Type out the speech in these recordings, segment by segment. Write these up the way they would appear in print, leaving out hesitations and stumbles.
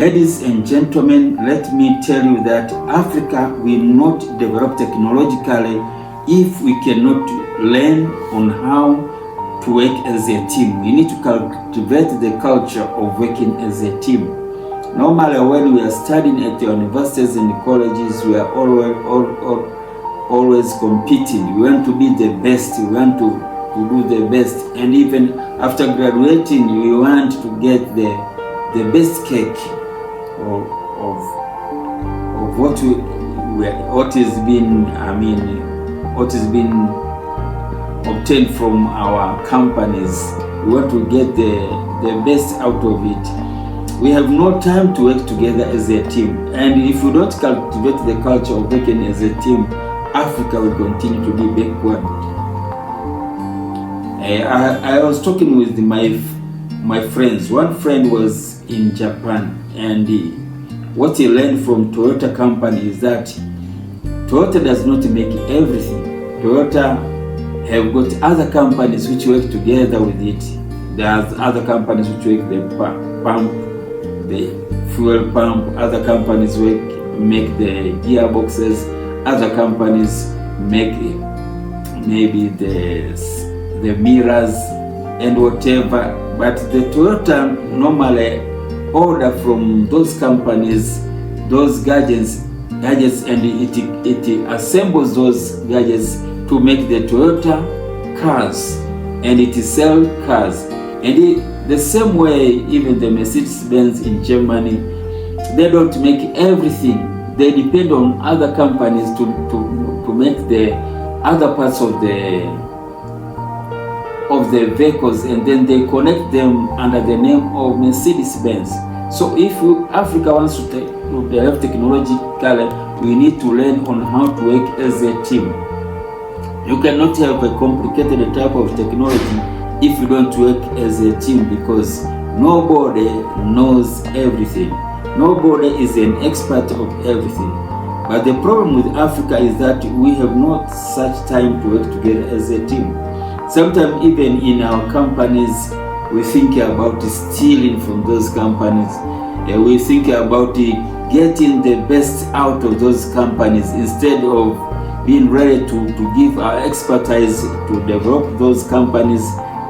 Ladies and gentlemen, let me tell you that Africa will not develop technologically if we cannot learn on how to work as a team. We need to cultivate the culture of working as a team. Normally, when we are studying at the universities and colleges, we are always competing. We want to be the best. We want to do the best. And even after graduating, we want to get the best cake of what is being obtained from our companies. We want to get the best out of it. We have no time to work together as a team, and if we don't cultivate the culture of working as a team, Africa will continue to be backward. I was talking with my friends. One friend was in Japan, and what he learned from Toyota company is that Toyota does not make everything. Toyota have got other companies which work together with it. There's other companies which work the fuel pump. Other companies make the gearboxes. Other companies make maybe the mirrors and whatever. But the Toyota normally order from those companies those gadgets, and it assembles those gadgets to make the Toyota cars, and it sells cars. And the same way, even the Mercedes-Benz in Germany, they don't make everything. They depend on other companies to make the other parts of the vehicles, and then they connect them under the name of Mercedes-Benz. So if Africa wants to develop technologically, we need to learn on how to work as a team. You cannot have a complicated type of technology if you don't work as a team, because nobody knows everything. Nobody is an expert of everything. But the problem with Africa is that we have not such time to work together as a team. Sometimes even in our companies, we think about stealing from those companies. We think about getting the best out of those companies instead of being ready to give our expertise to develop those companies.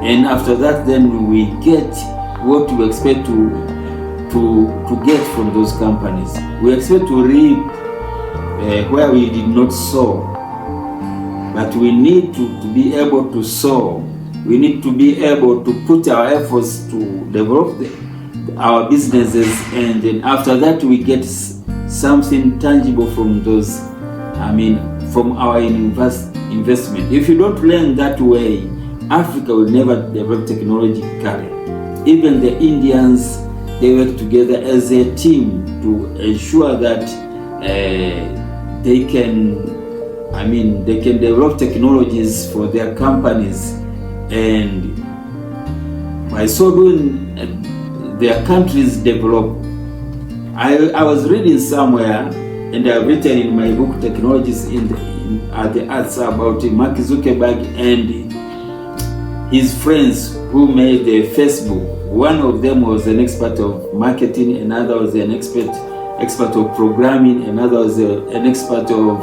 And after that, then we get what we expect to get from those companies. We expect to reap where we did not sow. But we need to be able to sow. We need to be able to put our efforts to develop our businesses, and then after that we get something tangible from those, from our investment. If you don't learn that way, Africa will never develop technologically. Even the Indians, they work together as a team to ensure that they can develop technologies for their companies, and by so doing, their countries develop. I was reading somewhere, and I've written in my book Technologies at the Arts about Mark Zuckerberg and his friends who made the Facebook. One of them was an expert of marketing, another was an expert of programming, another was an expert of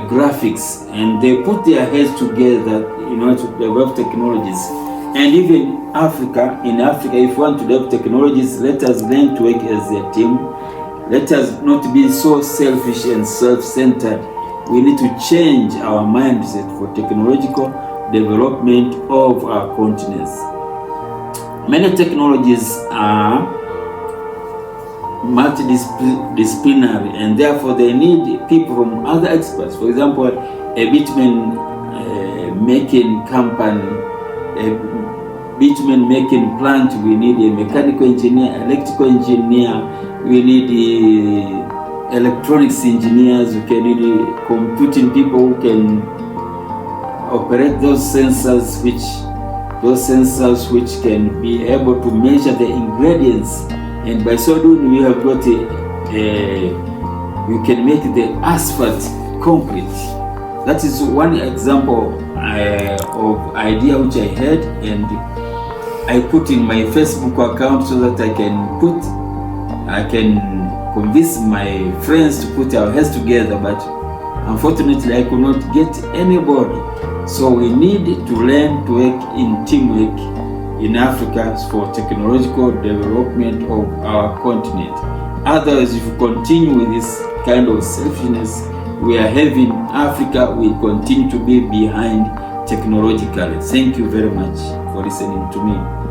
graphics, and they put their heads together to develop technologies. And even in Africa, if we want to develop technologies, let us learn to work as a team. Let us not be so selfish and self-centered. We need to change our mindset for technological development of our continents. Many technologies are multidisciplinary, and therefore they need people from other experts. For example, a bitumen making company, a bitumen making plant, we need a mechanical engineer, electrical engineer, we need electronics engineers, we can need computing people who can operate those sensors which can be able to measure the ingredients, and by so doing we have got we can make the asphalt concrete. That is one example of idea which I had, and I put in my Facebook account so that I can put I can convince my friends to put our heads together, but unfortunately I could not get anybody. So we need to learn to work in teamwork in Africa for technological development of our continent. Otherwise, if we continue with this kind of selfishness we are having, Africa will continue to be behind technologically. Thank you very much for listening to me.